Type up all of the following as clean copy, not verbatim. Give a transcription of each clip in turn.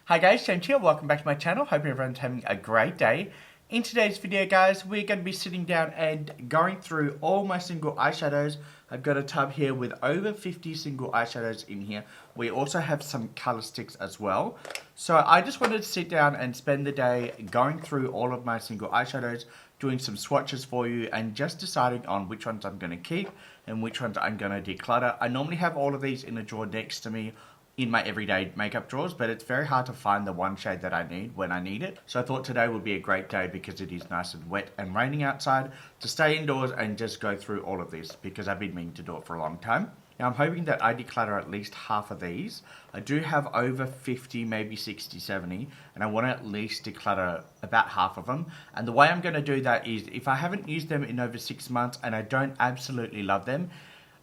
Hi guys, James here. Welcome back to my channel. Hope everyone's having a great day. In today's video, guys, we're going to be sitting down and going through all my single eyeshadows. I've got a tub here with over 50 single eyeshadows in here. We also have some color sticks as well. So I just wanted to sit down and spend the day going through all of my single eyeshadows, doing some swatches for you, and just deciding on which ones I'm going to keep and which ones I'm going to declutter. I normally have all of these in a drawer next to me in my everyday makeup drawers, but it's very hard to find the one shade that I need when I need it. So I thought today would be a great day because it is nice and wet and raining outside to stay indoors and just go through all of this because I've been meaning to do it for a long time. Now I'm hoping that I declutter at least half of these. I do have over 50, maybe 60, 70, and I want to at least declutter about half of them. And the way I'm going to do that is if I haven't used them in over 6 months and I don't absolutely love them,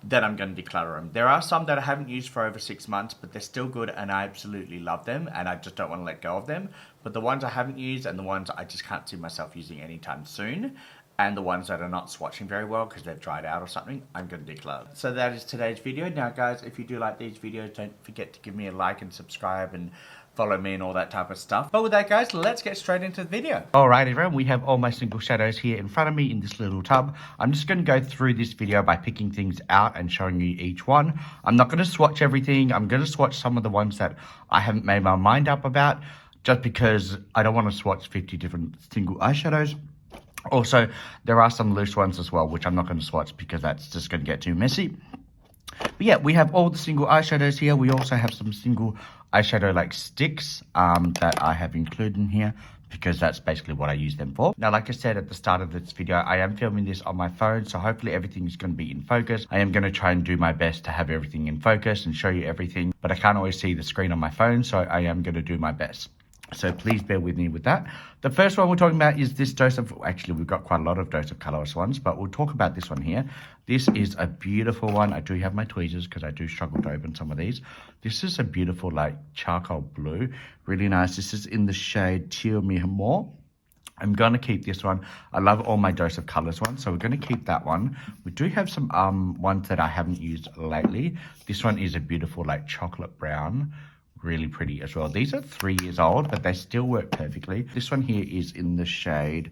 then I'm going to declutter them. There are some that I haven't used for over 6 months, but they're still good and I absolutely love them and I just don't want to let go of them. But the ones I haven't used and the ones I just can't see myself using anytime soon, and the ones that are not swatching very well because they've dried out or something, I'm going to declutter. So that is today's video. Now guys, if you do like these videos, don't forget to give me a like and subscribe and follow me and all that type of stuff. But with that guys, let's get straight into the video. Alright everyone, we have all my single shadows here in front of me in this little tub. I'm just going to go through this video by picking things out and showing you each one. I'm not going to swatch everything. I'm going to swatch some of the ones that I haven't made my mind up about, just because I don't want to swatch 50 different single eyeshadows. Also, there are some loose ones as well, which I'm not going to swatch because that's just going to get too messy. But yeah, we have all the single eyeshadows here. We also have some single eyeshadow like sticks that I have included in here because that's basically what I use them for. Now, like I said at the start of this video, I am filming this on my phone, so hopefully everything is going to be in focus. I am going to try and do my best to have everything in focus and show you everything, but I can't always see the screen on my phone, so I am going to do my best. So please bear with me with that. The first one we're talking about is this dose of, actually we've got quite a lot of dose of colorless ones, but we'll talk about this one here. This is a beautiful one. I do have my tweezers because I do struggle to open some of these. This is a beautiful like charcoal blue, really nice. This is in the shade Teal Me More. I'm going to keep this one. I love all my dose of colors ones, so we're going to keep that one. We do have some ones that I haven't used lately. This one is a beautiful like chocolate brown. Really pretty as well. These are 3 years old, but they still work perfectly. This one here is in the shade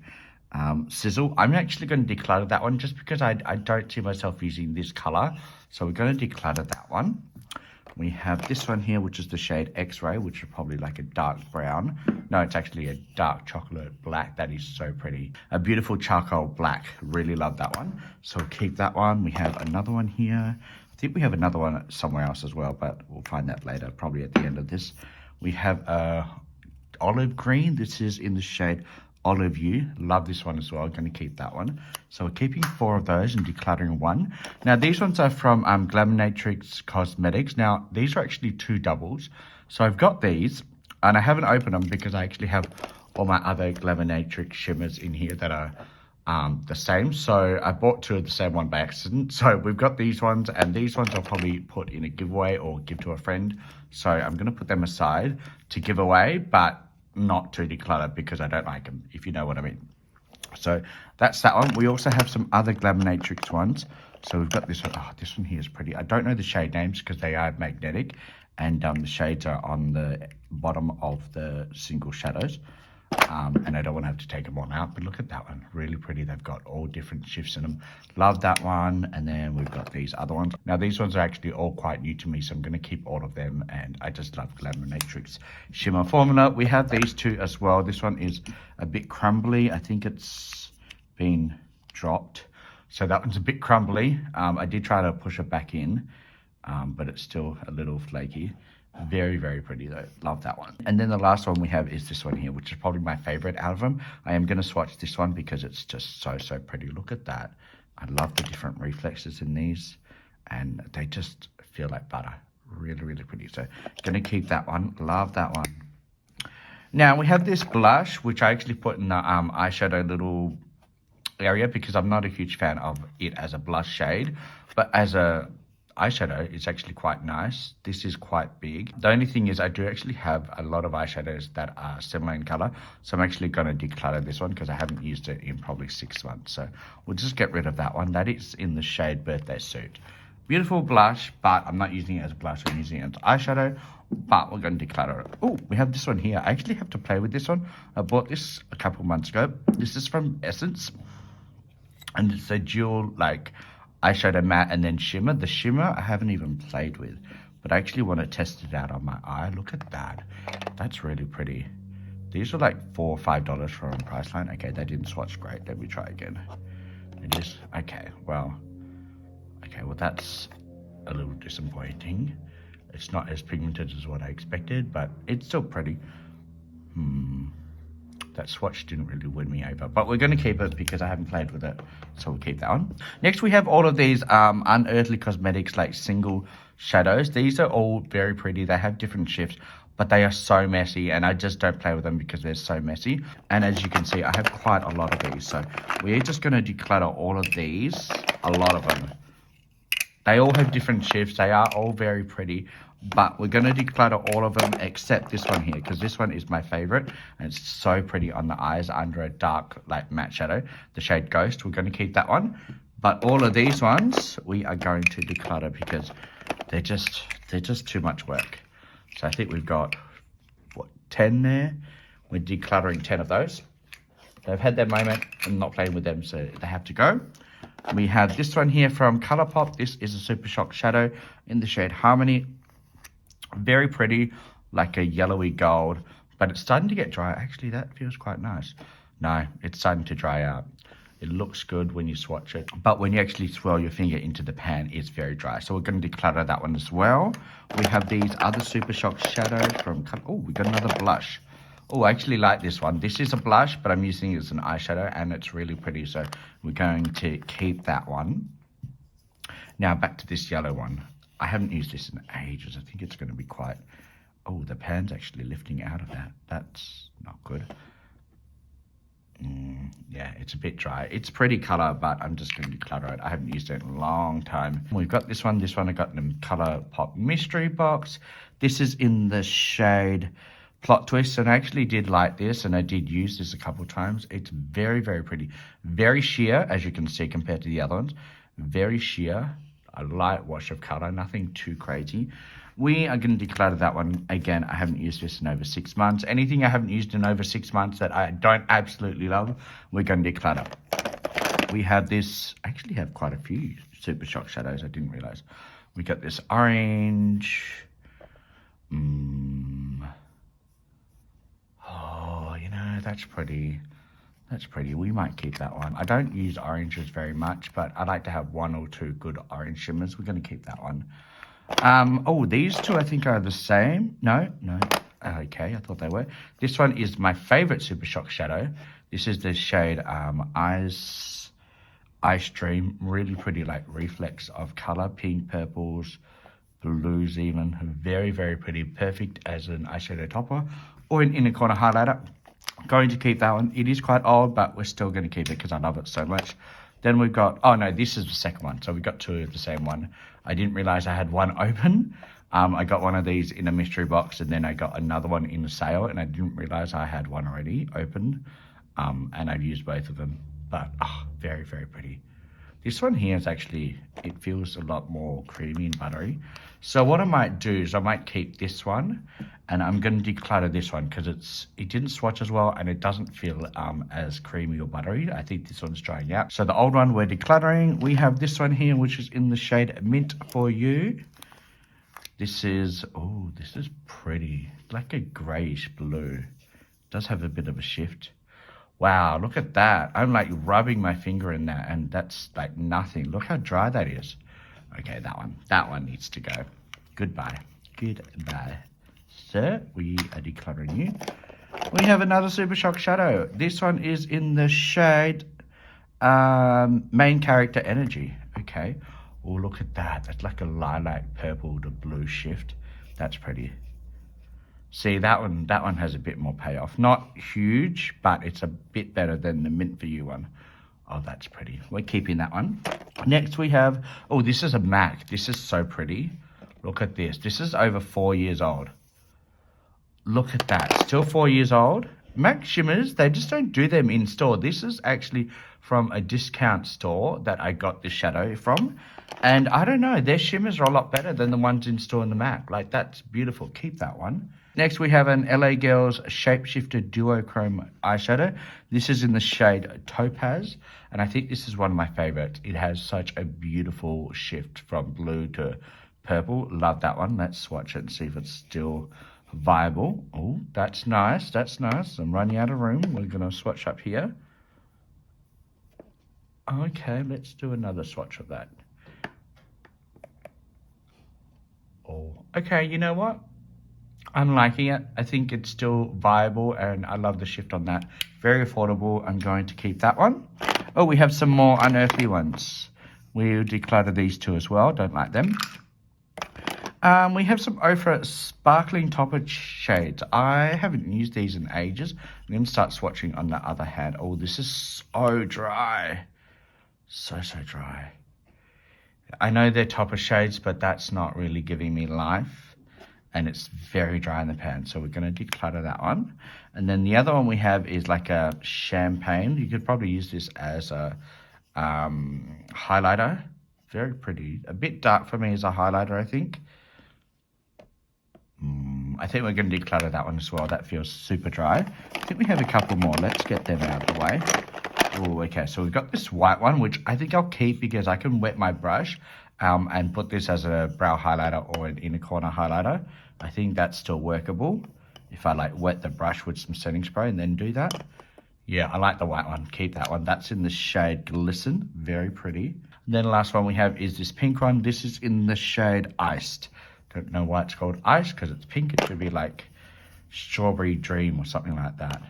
Sizzle. I'm actually going to declutter that one just because I don't see myself using this color. So we're going to declutter that one. We have this one here, which is the shade X-Ray, which is probably like a dark brown. No, it's actually a dark chocolate black. That is so pretty. A beautiful charcoal black. Really love that one. So we'll keep that one. We have another one here. I think we have another one somewhere else as well, but we'll find that later, probably at the end of this. We have olive green. This is in the shade Olive You. Love this one as well. I'm going to keep that one. So we're keeping 4 of those and decluttering 1. Now these ones are from Glaminatrix Cosmetics. Now these are actually 2 doubles. So I've got these and I haven't opened them because I actually have all my other Glaminatrix shimmers in here that are the same. So I bought 2 of the same one by accident. So we've got these ones, and these ones I'll probably put in a giveaway or give to a friend. So I'm going to put them aside to give away, but not to declutter because I don't like them, if you know what I mean. So that's that one. We also have some other Glaminatrix ones. So we've got this one. Oh, this one here is pretty. I don't know the shade names because they are magnetic, and the shades are on the bottom of the single shadows. And I don't want to have to take them all out, but look at that one, really pretty. They've got all different shifts in them. Love that one. And then we've got these other ones. Now these ones are actually all quite new to me, so I'm going to keep all of them, and I just love Glaminatrix shimmer formula. We have these 2 as well. This one is a bit crumbly. I think it's been dropped, so that one's a bit crumbly. I did try to push it back in, but it's still a little flaky. Very, very pretty though. Love that one. And then the last one we have is this one here, which is probably my favorite out of them. I am going to swatch this one because it's just so pretty. Look at that. I love the different reflexes in these, and they just feel like butter. Really, really pretty. So going to keep that one. Love that one. Now we have this blush, which I actually put in the eyeshadow little area because I'm not a huge fan of it as a blush shade, but as a eyeshadow, it's actually quite nice. This is quite big. The only thing is I do actually have a lot of eyeshadows that are similar in color, so I'm actually going to declutter this one because I haven't used it in probably 6 months. So we'll just get rid of that one. That is in the shade Birthday Suit. Beautiful blush, but I'm not using it as a blush. I'm using it as eyeshadow. but we're going to declutter it. Oh, we have this one here. I actually have to play with this one. I bought this a couple months ago. This is from Essence, and it's a dual like eyeshadow matte and then shimmer. The shimmer I haven't even played with, but I actually want to test it out on my eye. Look at that. That's really pretty. These are like $4 or $5 from Priceline. Okay, they didn't swatch great. Let me try again. It is okay. Well, that's a little disappointing. It's not as pigmented as what I expected, but it's still pretty. That swatch didn't really win me over, but we're going to keep it because I haven't played with it, so we'll keep that on. Next, we have all of these Unearthly Cosmetics like single shadows. These are all very pretty. They have different shifts, but they are so messy, and I just don't play with them because they're so messy. And as you can see, I have quite a lot of these, so we're just going to declutter all of these, a lot of them. They all have different shifts. They are all very pretty, but we're going to declutter all of them except this one here, because this one is my favorite, and it's so pretty on the eyes under a dark like matte shadow, the shade Ghost. We're going to keep that one, but all of these ones we are going to declutter because they're just too much work. So I think we've got, what, 10 there? We're decluttering 10 of those. They've had their moment. I'm not playing with them, so they have to go. We have this one here from Colourpop. This is a Super Shock Shadow in the shade Harmony. Very pretty, like a yellowy gold, but it's starting to get dry. Actually, that feels quite nice. No, it's starting to dry out. It looks good when you swatch it, but when you actually swirl your finger into the pan, it's very dry. So we're going to declutter that one as well. We have these other Super Shock Shadows from... Oh, we got another blush. Oh, I actually like this one. This is a blush, but I'm using it as an eyeshadow, and it's really pretty, so we're going to keep that one. Now, back to this yellow one. I haven't used this in ages. I think it's going to be quite... Oh, the pan's actually lifting out of that. That's not good. Yeah, it's a bit dry. It's pretty colour, but I'm just going to declutter it. I haven't used it in a long time. We've got this one. This one I got in the Colourpop mystery box. This is in the shade Plot Twist, and I actually did like this, and I did use this a couple of times. It's very, very pretty. Very sheer, as you can see, compared to the other ones. Very sheer. A light wash of colour, nothing too crazy. We are going to declutter that one. Again, I haven't used this in over 6 months. Anything I haven't used in over 6 months that I don't absolutely love, we're going to declutter. We have this, I actually have quite a few Super Shock Shadows, I didn't realise. We got this orange. Oh, you know, that's pretty. That's pretty. We might keep that one. I don't use oranges very much, but I like to have 1 or 2 good orange shimmers. We're going to keep that one. Oh, these two I think are the same. No. Okay, I thought they were. This one is my favorite Super Shock Shadow. This is the shade Ice Dream. Really pretty, like reflex of color. Pink, purples, blues even. Very, very pretty. Perfect as an eyeshadow topper or an inner corner highlighter. Going to keep that one. It is quite old, but we're still going to keep it because I love it so much. Then we've got, oh no, this is the second one. So we've got 2 of the same one. I didn't realize I had one open. I got one of these in a mystery box, and then I got another one in a sale, and I didn't realize I had one already opened. And I've used both of them, but very, very pretty. This one here is actually, it feels a lot more creamy and buttery. So what I might do is I might keep this one, and I'm going to declutter this one because it didn't swatch as well, and it doesn't feel as creamy or buttery. I think this one's drying out. So the old one we're decluttering. We have this one here, which is in the shade Mint For You. This is, oh, this is pretty. It's like a grayish blue. It does have a bit of a shift. Wow, look at that. I'm like rubbing my finger in that, and that's like nothing. Look how dry that is. Okay, that one needs to go. Goodbye. So we are decluttering you. We have another Super Shock Shadow. This one is in the shade Main Character Energy. Okay. Oh, look at that. That's like a lilac purple to blue shift. That's pretty. See, that one has a bit more payoff. Not huge, but it's a bit better than the Mint For You one. Oh, that's pretty. We're keeping that one. Next we have, oh, this is a MAC. This is so pretty. Look at this. This is over 4 years old. Look at that. Still 4 years old, MAC shimmers, they just don't do them in store. This is actually from a discount store that I got this shadow from. And I don't know, their shimmers are a lot better than the ones in store in the MAC. Like, that's beautiful. Keep that one. Next, we have an LA Girls Shapeshifter Duochrome eyeshadow. This is in the shade Topaz, and I think this is one of my favorites. It has such a beautiful shift from blue to purple. Love that one. Let's swatch it and see if it's still viable. Oh, that's nice. That's nice. I'm running out of room. We're going to swatch up here. Okay, let's do another swatch of that. Oh, okay, you know what? I'm liking it. I think it's still viable, and I love the shift on that. Very affordable. I'm going to keep that one. Oh, we have some more unearthly ones. We'll declutter these two as well. Don't like them. We have some Ofra Sparkling Topper shades. I haven't used these in ages. I'm going to start swatching on the other hand. Oh, this is so dry. So dry. I know they're topper shades, but that's not really giving me life. And it's very dry in the pan, so we're going to declutter that one. And then the other one we have is like a champagne. You could probably use this as a highlighter. Very pretty. A bit dark for me as a highlighter, I think. I think we're going to declutter that one as well. That feels super dry. I think we have a couple more. Let's get them out of the way. Oh, okay. So we've got this white one, which I think I'll keep because I can wet my brush and put this as a brow highlighter or an inner corner highlighter. I think that's still workable if I like wet the brush with some setting spray and then do that. Yeah, I like the white one. Keep that one. That's in the shade Glisten. Very pretty. And then the last one we have is this pink one. This is in the shade Iced. Don't know why it's called Ice because it's pink. It should be like Strawberry Dream or something like that.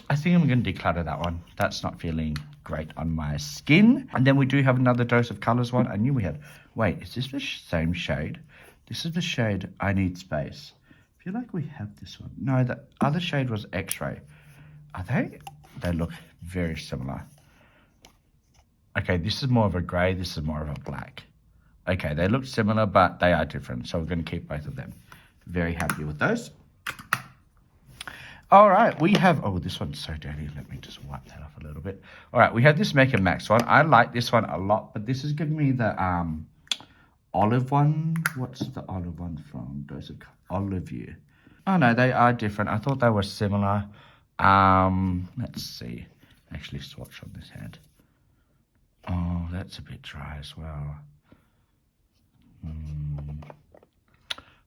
I think I'm going to declutter that one. That's not feeling great on my skin. And then we do have another Dose of Colors one. I knew we had... Wait, is this the same shade? This is the shade I Need Space. I feel like we have this one. No, the other shade was X-Ray. Are they? They look very similar. Okay, this is more of a grey. This is more of a black. Okay, they look similar, but they are different. So we're going to keep both of them. Very happy with those. All right, we have... Oh, this one's so dirty. Let me just wipe that off a little bit. All right, we have this Make and Max one. I like this one a lot, but this is giving me the olive one. What's the olive one from? Dose of Olive You. Oh, no, they are different. I thought they were similar. Let's see. Actually, swatch on this hand. Oh, that's a bit dry as well.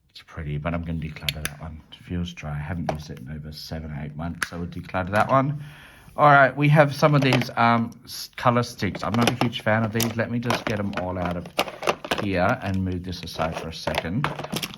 It's pretty, but I'm going to declutter that one. It feels dry. I haven't used it in over 7 or 8 months, so we'll declutter that one. All right, we have some of these color sticks. I'm not a huge fan of these. Let me just get them all out of here and move this aside for a second.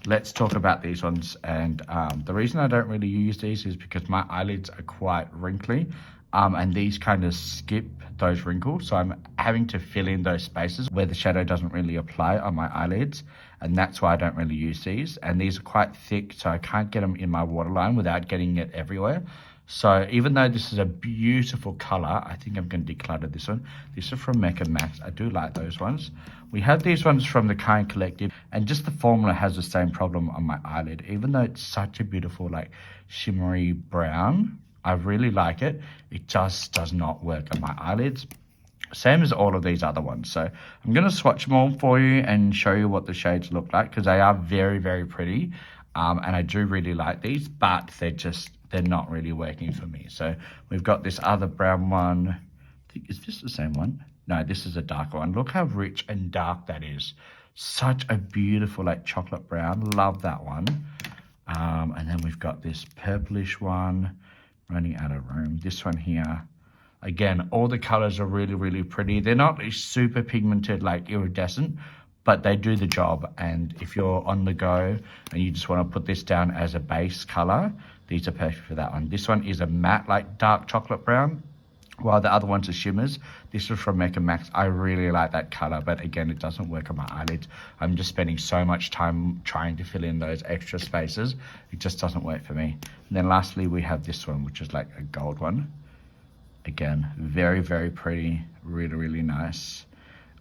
Let's talk about these ones. And the reason I don't really use these is because my eyelids are quite wrinkly. And these kind of skip those wrinkles. So I'm having to fill in those spaces where the shadow doesn't really apply on my eyelids. And that's why I don't really use these. And these are quite thick, so I can't get them in my waterline without getting it everywhere. So even though this is a beautiful color, I think I'm going to declutter this one. This is from Make and Max. I do like those ones. We have these ones from the Kind Collective, and just the formula has the same problem on my eyelid. Even though it's such a beautiful, like, shimmery brown, I really like it. It just does not work on my eyelids. Same as all of these other ones. So I'm going to swatch them all for you and show you what the shades look like, because they are very, very pretty. And I do really like these, but they're not really working for me. So we've got this other brown one. I think, is this the same one? No, this is a darker one. Look how rich and dark that is. Such a beautiful, like, chocolate brown. Love that one. And then we've got this purplish one. Running out of room. This one here. Again, all the colors are really, really pretty. They're not super pigmented, like iridescent, but they do the job. And if you're on the go and you just want to put this down as a base color, these are perfect for that one. This one is a matte, like dark chocolate brown, while the other ones are shimmers. This is from Make and Max. I really like that color, but again, it doesn't work on my eyelids. I'm just spending so much time trying to fill in those extra spaces. It just doesn't work for me. And then lastly, we have this one, which is like a gold one. Again, very, very pretty. Really, really nice.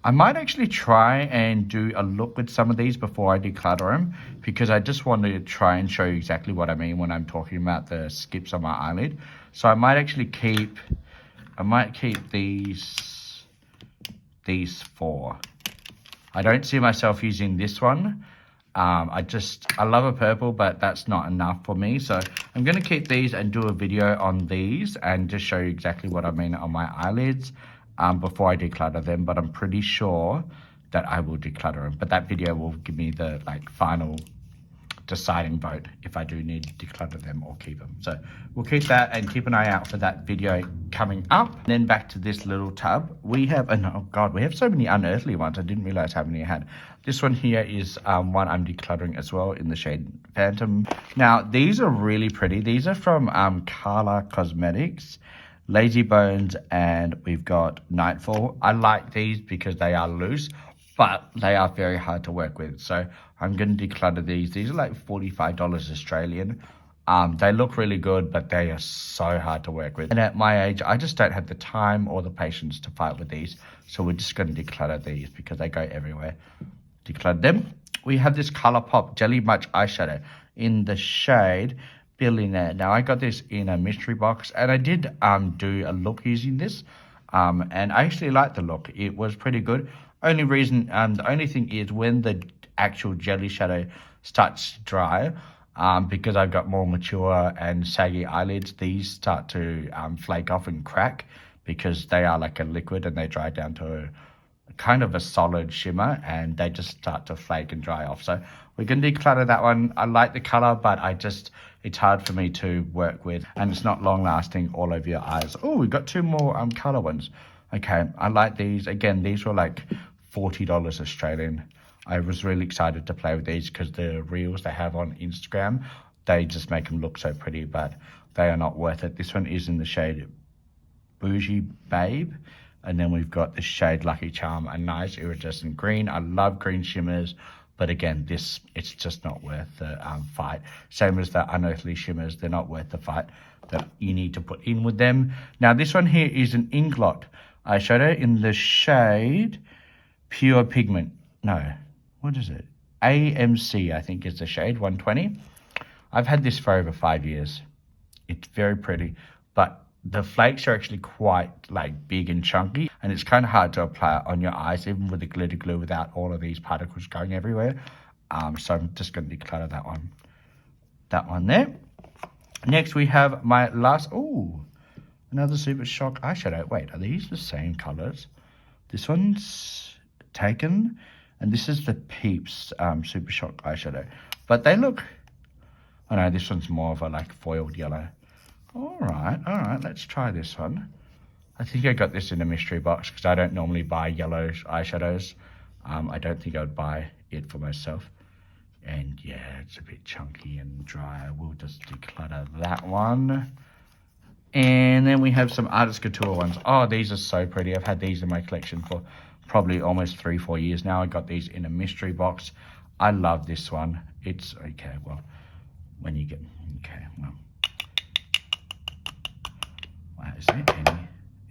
I might actually try and do a look with some of these before I declutter them, because I just want to try and show you exactly what I mean when I'm talking about the skips on my eyelid. So I might actually keep, these 4. I don't see myself using this one. I love a purple, but that's not enough for me. So I'm going to keep these and do a video on these and just show you exactly what I mean on my eyelids before I declutter them. But I'm pretty sure that I will declutter them. But that video will give me the final deciding vote if I do need to declutter them or keep them. So we'll keep that and keep an eye out for that video coming up. And then back to this little tub. We have, oh God, we have so many unearthly ones. I didn't realize how many I had. This one here is one I'm decluttering as well in the shade Phantom. Now, these are really pretty. These are from Carla Cosmetics, Lazy Bones, and we've got Nightfall. I like these because they are loose, but they are very hard to work with. So I'm going to declutter these. These are like $45 Australian. They look really good, but they are so hard to work with. And at my age, I just don't have the time or the patience to fight with these. So we're just going to declutter these because they go everywhere. Declutter them. We have this ColourPop Jelly Much eyeshadow in the shade Billionaire. Now, I got this in a mystery box, and I did do a look using this. And I actually liked the look. It was pretty good. Only reason, the only thing is when the actual jelly shadow starts to dry, because I've got more mature and saggy eyelids, these start to flake off and crack because they are like a liquid and they dry down to a kind of a solid shimmer, and they just start to flake and dry off. So we're going to declutter that one. I like the color, but it's hard for me to work with, and it's not long lasting all over your eyes. Oh, we've got 2 more color ones. Okay, I like these. Again, these were like $40 Australian. I was really excited to play with these because the reels they have on Instagram, they just make them look so pretty, but they are not worth it. This one is in the shade Bougie Babe. And then we've got the shade Lucky Charm, a nice iridescent green. I love green shimmers, but again, it's just not worth the fight. Same as the unearthly shimmers, they're not worth the fight that you need to put in with them. Now, this one here is an Inglot eyeshadow in the shade Pure Pigment. No, what is it? AMC, I think is the shade, 120. I've had this for over 5 years. It's very pretty, but the flakes are actually quite big and chunky, and it's kind of hard to apply it on your eyes, even with the glitter glue, without all of these particles going everywhere. So I'm just going to declutter that one. That one there. Next, we have my last, another Super Shock eyeshadow. Wait, are these the same colors? This one's taken, and this is the Peeps Super Shock eyeshadow. But they look, oh no, this one's more of a foiled yellow. All right, let's try this one. I think I got this in a mystery box because I don't normally buy yellow eyeshadows. I don't think I would buy it for myself. And yeah, it's a bit chunky and dry. We'll just declutter that one. And then we have some Artist Couture ones. Oh, these are so pretty. I've had these in my collection for probably almost 3-4 years now. I got these in a mystery box. I love this one. It's, okay, well, when you get, okay, well.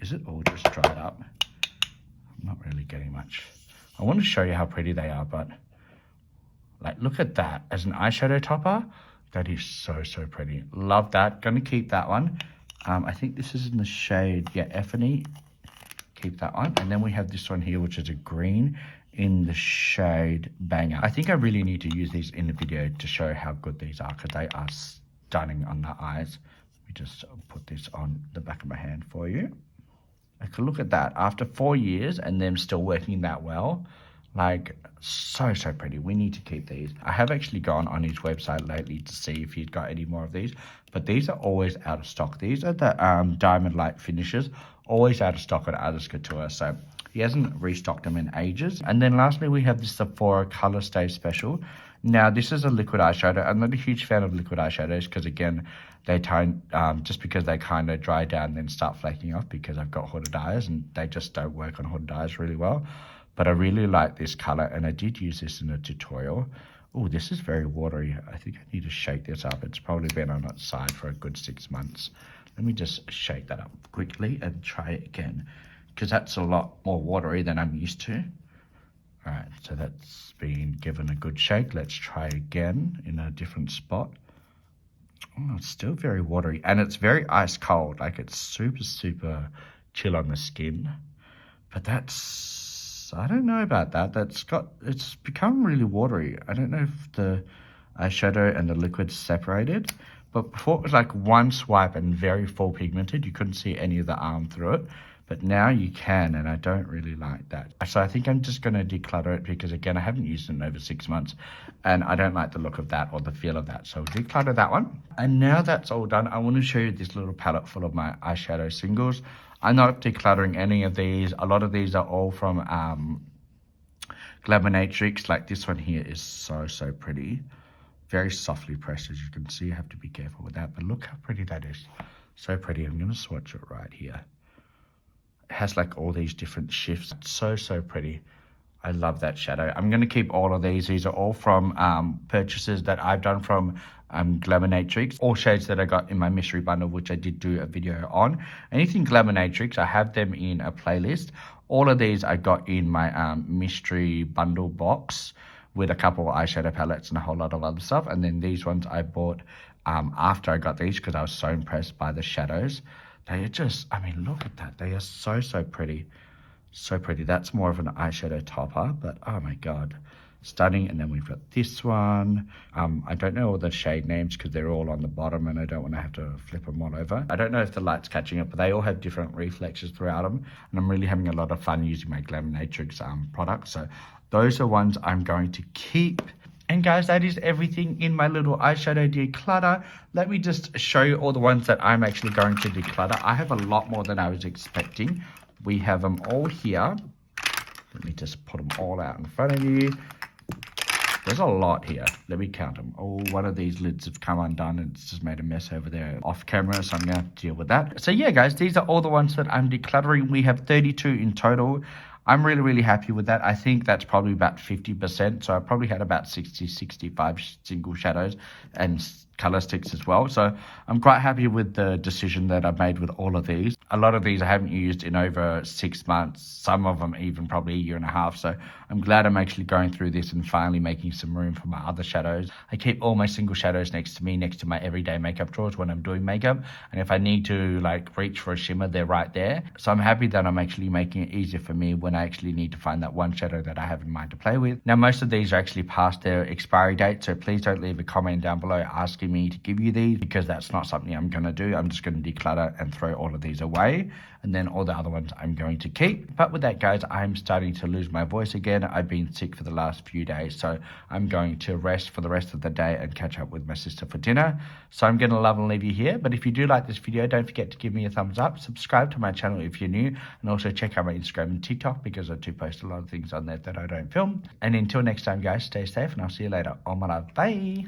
Is it all just dried up? I'm not really getting much. I want to show you how pretty they are, but look at that. As an eyeshadow topper, that is so pretty. Love that. Gonna keep that one. I think this is in the shade, Effany. Keep that one. And then we have this one here, which is a green in the shade Banger. I think I really need to use these in the video to show how good these are, because they are stunning on the eyes. Just put this on the back of my hand for you. I could look at that after 4 years and them still working that well. So pretty. We need to keep these. I have actually gone on his website lately to see if he's got any more of these, but these are always out of stock. These are the diamond light finishes, always out of stock at Artist Couture. So he hasn't restocked them in ages. And then lastly, we have the Sephora Color Stay Special. Now, this is a liquid eyeshadow. I'm not a huge fan of liquid eyeshadows because, again, they just because they kind of dry down and then start flaking off, because I've got hooded eyes and they just don't work on hooded eyes really well. But I really like this color, and I did use this in a tutorial. Oh, this is very watery. I think I need to shake this up. It's probably been on its side for a good 6 months. Let me just shake that up quickly and try it again, because that's a lot more watery than I'm used to. Alright, so that's been given a good shake. Let's try again in a different spot. Oh, it's still very watery, and it's very ice cold. Like, it's super, super chill on the skin. But that's, I don't know about that. It's become really watery. I don't know if the eyeshadow and the liquid's separated. But before it was like one swipe and very full pigmented. You couldn't see any of the arm through it. But now you can, and I don't really like that. So I think I'm just going to declutter it because, again, I haven't used it in over 6 months. And I don't like the look of that or the feel of that. So declutter that one. And now that's all done, I want to show you this little palette full of my eyeshadow singles. I'm not decluttering any of these. A lot of these are all from Glamonatrix. Like this one here is so, so pretty. Very softly pressed, as you can see. You have to be careful with that. But look how pretty that is. So pretty. I'm going to swatch it right here. It has like all these different shifts. It's so, so pretty. I love that shadow. I'm going to keep all of these. These are all from purchases that I've done from Glamonatrix. All shades that I got in my mystery bundle, which I did do a video on. Anything Glamonatrix, I have them in a playlist. All of these I got in my mystery bundle box with a couple of eyeshadow palettes and a whole lot of other stuff. And then these ones I bought after I got these because I was so impressed by the shadows. They are just, I mean, look at that. They are so, so pretty. So pretty. That's more of an eyeshadow topper, but oh my god, stunning. And then we've got this one. I don't know all the shade names because they're all on the bottom and I don't want to have to flip them all over. I don't know if the light's catching up, but they all have different reflexes throughout them, and I'm really having a lot of fun using my Glamonatrix products. So those are ones I'm going to keep. And guys, that is everything in my little eyeshadow declutter. Let me just show you all the ones that I'm actually going to declutter. I have a lot more than I was expecting. We have them all here. Let me just put them all out in front of you. There's a lot here. Let me count them. Oh, one of these lids have come undone and it's just made a mess over there off camera, so I'm going to have to deal with that. So yeah, guys, these are all the ones that I'm decluttering. We have 32 in total. I'm really, really happy with that. I think that's probably about 50%. So I probably had about 60, 65 single shadows and color sticks as well. So I'm quite happy with the decision that I've made with all of these. A lot of these I haven't used in over 6 months. Some of them even probably a year and a half. So I'm glad I'm actually going through this and finally making some room for my other shadows. I keep all my single shadows next to me, next to my everyday makeup drawers when I'm doing makeup. And if I need to like reach for a shimmer, they're right there. So I'm happy that I'm actually making it easier for me when I actually need to find that one shadow that I have in mind to play with. Now, most of these are actually past their expiry date. So please don't leave a comment down below asking me to give you these because that's not something I'm going to do. I'm just going to declutter and throw all of these away, and then all the other ones I'm going to keep. But with that, guys, I'm starting to lose my voice again. I've been sick for the last few days, so I'm going to rest for the rest of the day and catch up with my sister for dinner. So I'm going to love and leave you here. But if you do like this video, don't forget to give me a thumbs up, subscribe to my channel if you're new, and also check out my Instagram and TikTok because I do post a lot of things on there that I don't film. And until next time, guys, stay safe and I'll see you later. All my love. Bye.